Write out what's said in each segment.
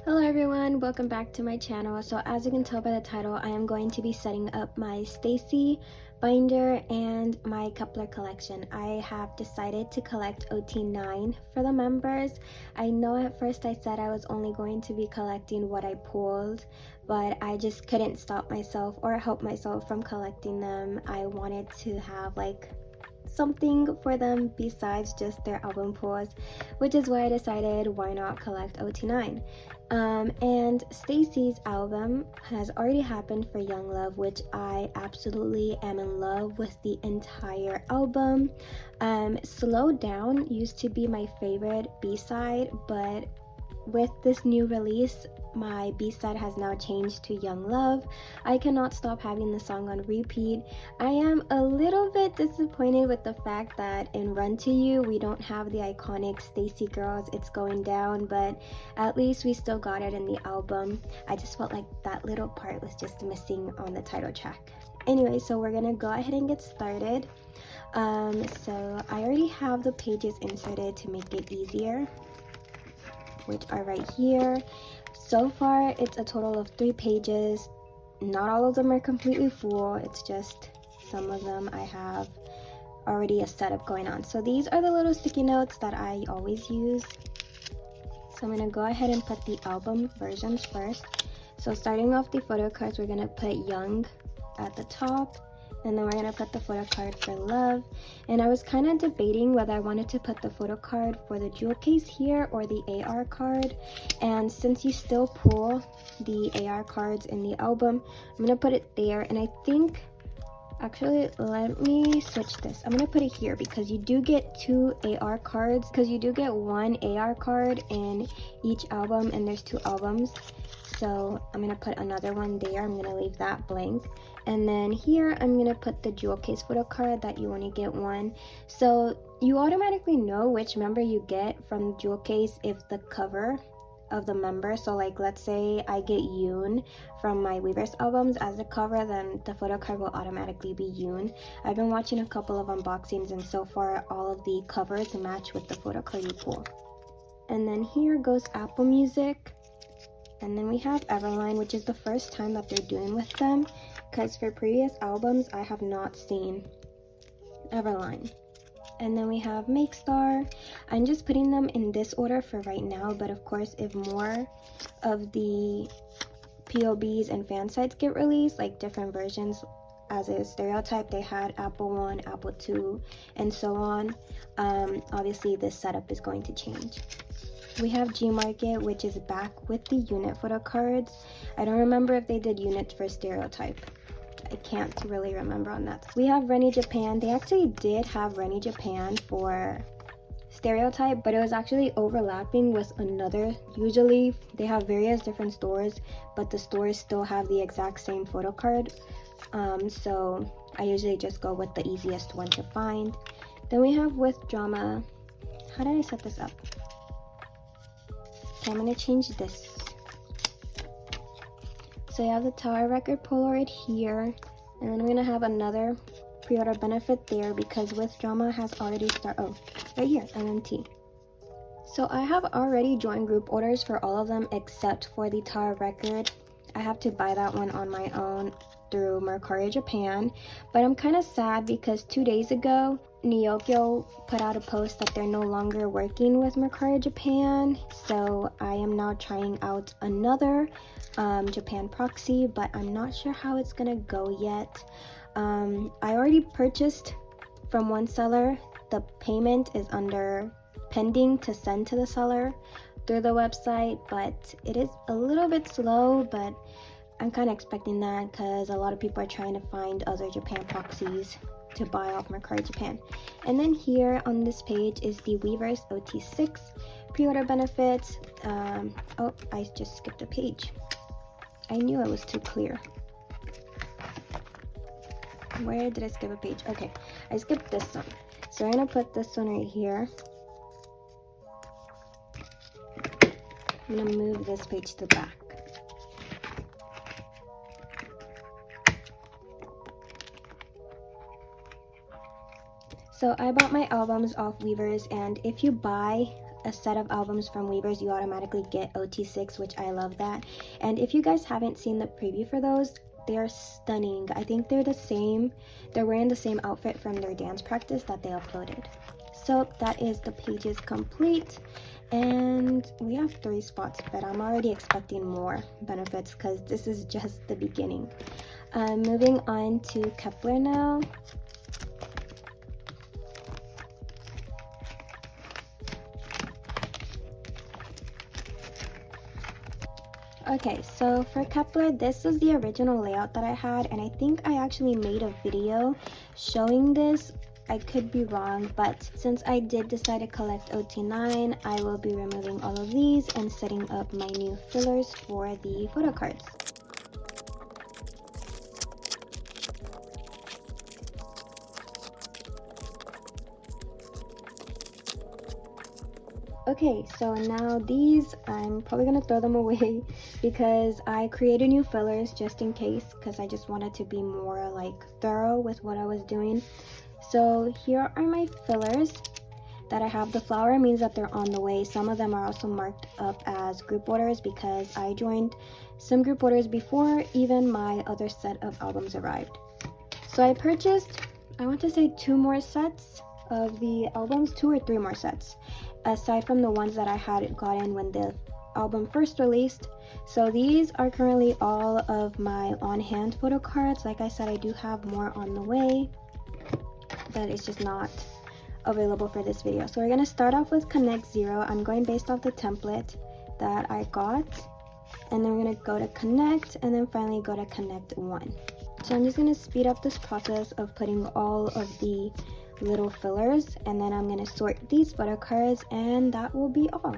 Hello everyone, welcome back to my channel. So as you can tell by the title, I am going to be setting up my stayc binder and my kep1er collection. I have decided to collect ot9 for the members. I know at first I said I was only going to be collecting what I pulled, but I just couldn't stop myself or help myself from collecting them. I wanted to have like something for them besides just their album pulls, which is why I decided why not collect ot9. And stayc's album has already happened for Young Love, which I absolutely am in love with the entire album. Slow Down used to be my favorite b-side, but with this new release, my b-side has now changed to Young Love. I cannot stop having the song on repeat. I am a little bit disappointed with the fact that in Run to You we don't have the iconic stayc girls, It's Going Down, but at least we still got it in the album. I just felt like that little part was just missing on the title track. Anyway, so we're gonna go ahead and get started. So I already have the pages inserted to make it easier, which are right here. So far it's a total of 3 pages. Not all of them are completely full, it's just some of them I have already a setup going on. So these are the little sticky notes that I always use. So I'm going to go ahead and put the album versions first. So starting off the photo cards, we're going to put Young at the top, and then we're going to put the photo card for Love. And I was kind of debating whether I wanted to put the photo card for the jewel case here or the AR card. And since you still pull the AR cards in the album, I'm going to put it there. And I think, actually, let me switch this. I'm going to put it here because you do get 2 AR cards, because you do get 1 AR card in each album, and there's 2 albums. So I'm going to put another one there. I'm going to leave that blank. And then here I'm going to put the jewel case photo card that you only get 1. So you automatically know which member you get from jewel case if the cover of the member, so like let's say I get Yoon from my Weverse albums as a cover, then the photo card will automatically be Yoon. I've been watching a couple of unboxings, and so far all of the covers match with the photo card you pull. And then here goes Apple Music. And then we have Everline, which is the first time that they're doing with them, because for previous albums I have not seen Everline. And then we have Make Star. I'm just putting them in this order for right now, but of course if more of the POBs and fan sites get released, like different versions as is Stereotype, they had Apple 1, Apple 2, and so on, obviously this setup is going to change. We have G Market, which is back with the unit photo cards. I don't remember if they did units for Stereotype. I can't really remember on that. We have Rennie Japan. They actually did have Rennie Japan for Stereotype, but it was actually overlapping with another. Usually they have various different stores, but the stores still have the exact same photo card. So I usually just go with the easiest one to find. Then we have With Drama. How did I set this up? Okay, I'm gonna change this. So you have the Tower Record Polaroid here, and then I'm gonna have another pre-order benefit there because With Drama has already started. Oh, right here, MMT. So I have already joined group orders for all of them except for the Tower Record. I have to buy that one on my own through Mercari Japan, but I'm kind of sad because 2 days ago Nyokyo put out a post that they're no longer working with Mercari Japan, so I am now trying out another Japan proxy, but I'm not sure how it's gonna go yet. I already purchased from one seller. The payment is under pending to send to the seller through the website, but it is a little bit slow, but I'm kind of expecting that because a lot of people are trying to find other Japan proxies to buy off Mercari Japan. And then here on this page is the Weverse OT6 pre-order benefits. Oh, I just skipped a page. I knew it was too clear. Where did I skip a page? Okay, I skipped this one. So I'm gonna put this one right here. I'm gonna move this page to the back. So I bought my albums off Weverse, and if you buy a set of albums from Weavers, you automatically get ot9, which I love that. And if you guys haven't seen the preview for those, they're stunning. I think they're the same. They're wearing the same outfit from their dance practice that they uploaded. So that is the pages complete, and we have 3 spots, but I'm already expecting more benefits because this is just the beginning. Moving on to kep1er now. Okay, so for kep1er, this was the original layout that I had, and I think I actually made a video showing this. I could be wrong, but since I did decide to collect ot9, I will be removing all of these and setting up my new fillers for the photo cards. Okay, so now these, I'm probably gonna throw them away because I created new fillers just in case, because I just wanted to be more like thorough with what I was doing. So here are my fillers that I have. The flower means that they're on the way. Some of them are also marked up as group orders because I joined some group orders before even my other set of albums arrived. So I purchased, I want to say 2 more sets of the albums, 2 or 3 more sets, aside from the ones that I had gotten when the album first released. So these are currently all of my on-hand photo cards. Like I said, I do have more on the way, but it's just not available for this video. So we're going to start off with Connect 0. I'm going based off the template that I got, and then we're going to go to Connect, and then finally go to Connect 1. So I'm just going to speed up this process of putting all of the little fillers, and then I'm going to sort these photo cards, and that will be all.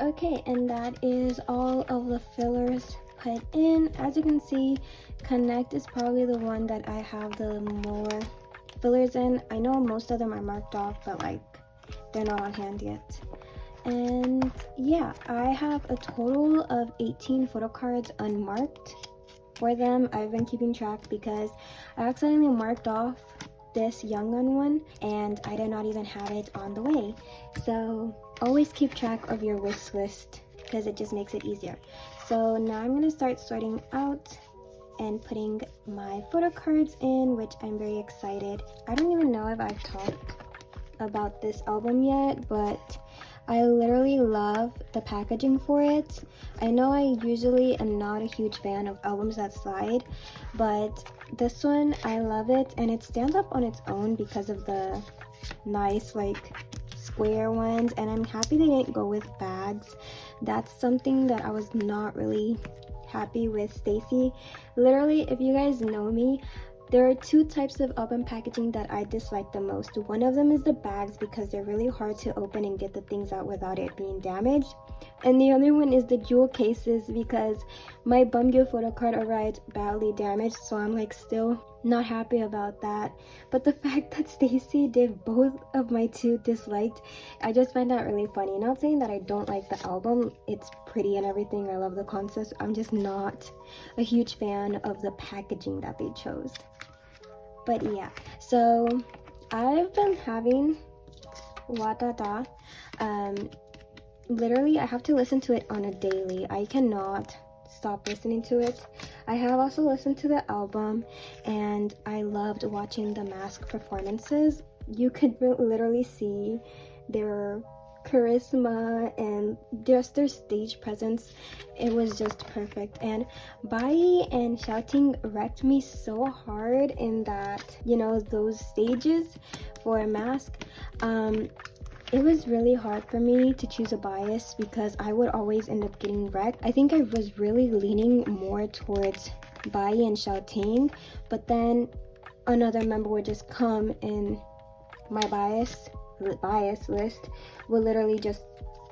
Okay, and that is all of the fillers put in. As you can see, Connect is probably the one that I have the more fillers in. I know most of them are marked off, but like they're not on hand yet. And yeah, I have a total of 18 photo cards unmarked for them. I've been keeping track because I accidentally marked off this Young Gun one and I did not even have it on the way. So always keep track of your wish list because it just makes it easier. So now I'm going to start sorting out and putting my photo cards in, which I'm very excited. I don't even know if I've talked about this album yet, but I literally love the packaging for it. I know I usually am not a huge fan of albums that slide, but this one, I love it, and it stands up on its own because of the nice like square ones, and I'm happy they didn't go with bags. That's something that I was not really happy with stayc. Literally, if you guys know me, there are 2 types of album packaging that I dislike the most. One of them is the bags because they're really hard to open and get the things out without it being damaged. And the other one is the jewel cases because my Bumgyo photo card arrived badly damaged, so I'm like still not happy about that. But the fact that stayc did both of my 2 disliked, I just find that really funny. Not saying that I don't like the album, it's pretty and everything, I love the concept, I'm just not a huge fan of the packaging that they chose. But yeah, so I've been having Wadada. Literally, I have to listen to it on a daily. I cannot stop listening to it. I have also listened to the album, and I loved watching the mask performances. You could literally see their charisma and just their stage presence. It was just perfect, and Bai and shouting wrecked me so hard in that, you know, those stages for a mask. It was really hard for me to choose a bias because I would always end up getting wrecked. I think I was really leaning more towards Bai and shouting, but then another member would just come and my bias list will literally just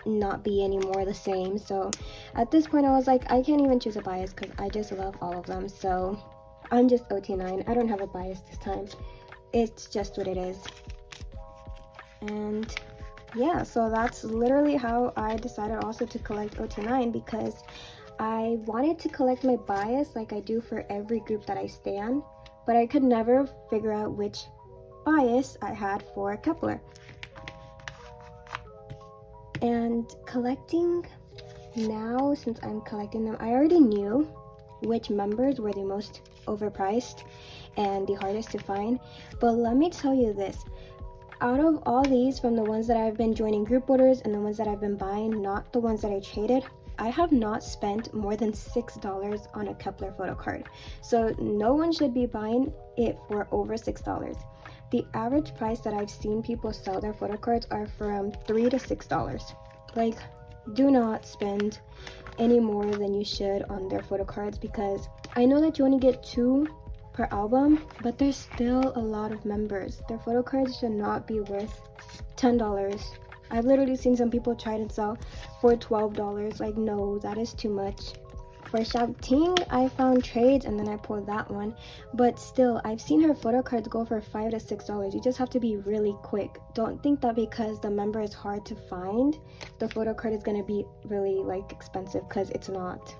not be anymore the same. So at this point I was like, I can't even choose a bias because I just love all of them. So I'm just ot9. I don't have a bias this time. It's just what it is. And yeah, so that's literally how I decided also to collect ot9, because I wanted to collect my bias like I do for every group that I stan, but I could never figure out which bias I had for kep1er. And collecting now, since I'm collecting them, I already knew which members were the most overpriced and the hardest to find. But let me tell you this, out of all these, from the ones that I've been joining group orders and the ones that I've been buying, not the ones that I traded, I have not spent more than $6 on a kep1er photo card. So no one should be buying it for over $6. The average price that I've seen people sell their photo cards are from $3 to $6. Like, do not spend any more than you should on their photo cards, because I know that you only get 2 per album, but there's still a lot of members. Their photo cards should not be worth $10. I've literally seen some people try to sell for $12. Like, no, that is too much. For Shouting, I found trades and then I pulled that one, but still, I've seen her photo cards go for $5 to $6. You just have to be really quick. Don't think that because the member is hard to find, the photo card is gonna be really like expensive, because it's not.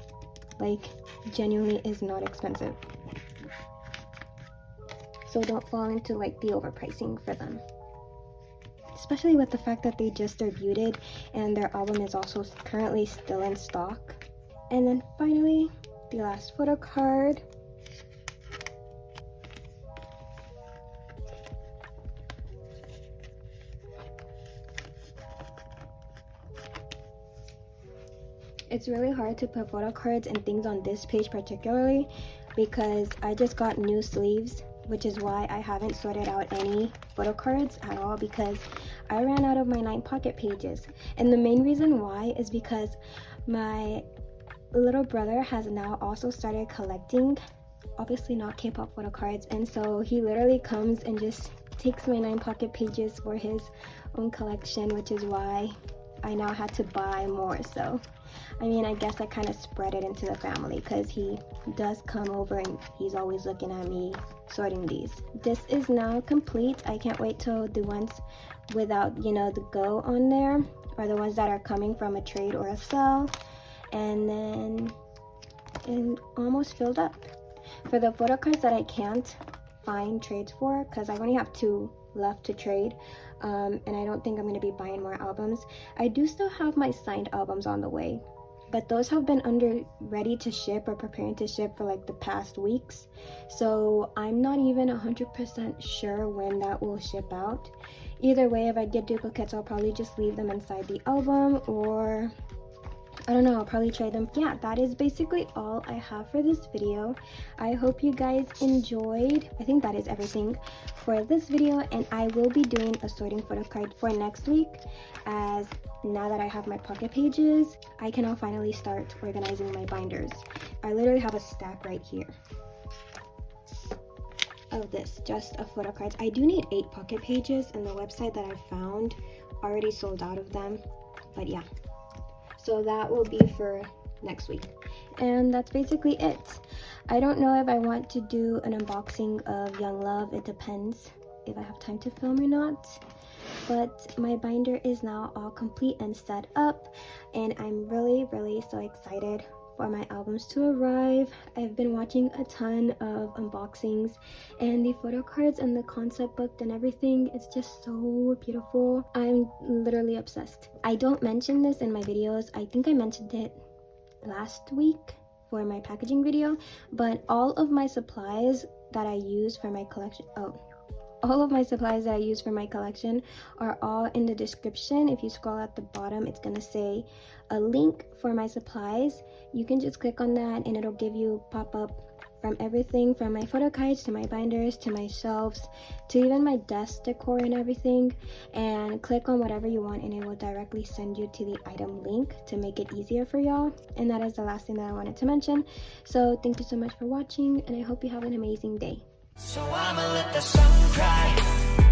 Like, genuinely is not expensive. So don't fall into like the overpricing for them, especially with the fact that they just debuted and their album is also currently still in stock. And then finally, the last photo card. It's really hard to put photo cards and things on this page particularly, because I just got new sleeves, which is why I haven't sorted out any photo cards at all, because I ran out of my 9 pocket pages. And the main reason why is because my little brother has now also started collecting, obviously not K-pop photo cards, and so he literally comes and just takes my 9 pocket pages for his own collection, which is why I now had to buy more. So I mean, I guess I kind of spread it into the family, because he does come over and he's always looking at me sorting these. This is now complete. I can't wait till the ones without, you know, the go on there, or the ones that are coming from a trade or a sell. And then it almost filled up. For the photo cards that I can't find trades for, because I only have 2 left to trade, and I don't think I'm going to be buying more albums. I do still have my signed albums on the way, but those have been ready to ship or preparing to ship for like the past weeks, so I'm not even 100% sure when that will ship out. Either way, if I get duplicates, I'll probably just leave them inside the album, or I don't know, I'll probably trade them. Yeah, that is basically all I have for this video. I hope you guys enjoyed. I think that is everything for this video, and I will be doing a sorting photo card for next week, as now that I have my pocket pages, I can now finally start organizing my binders. I literally have a stack right here of this, just of photo cards. I do need 8 pocket pages, and the website that I found already sold out of them, but yeah. So that will be for next week, and that's basically it. I don't know if I want to do an unboxing of Young Love. It depends if I have time to film or not, but my binder is now all complete and set up, and I'm really so excited for my albums to arrive. I've been watching a ton of unboxings, and the photo cards and the concept book and everything, it's just so beautiful. I'm literally obsessed. I don't mention this in my videos. I think I mentioned it last week for my packaging video, but all of my supplies that I use for my collection, all of my supplies that I use for my collection are all in the description. If you scroll at the bottom, it's gonna say a link for my supplies. You can just click on that and it'll give you pop-up from everything from my photo cards to my binders to my shelves to even my desk decor and everything, and click on whatever you want and it will directly send you to the item link to make it easier for y'all. And that is the last thing that I wanted to mention. So thank you so much for watching, and I hope you have an amazing day. So I'ma let the sun cry.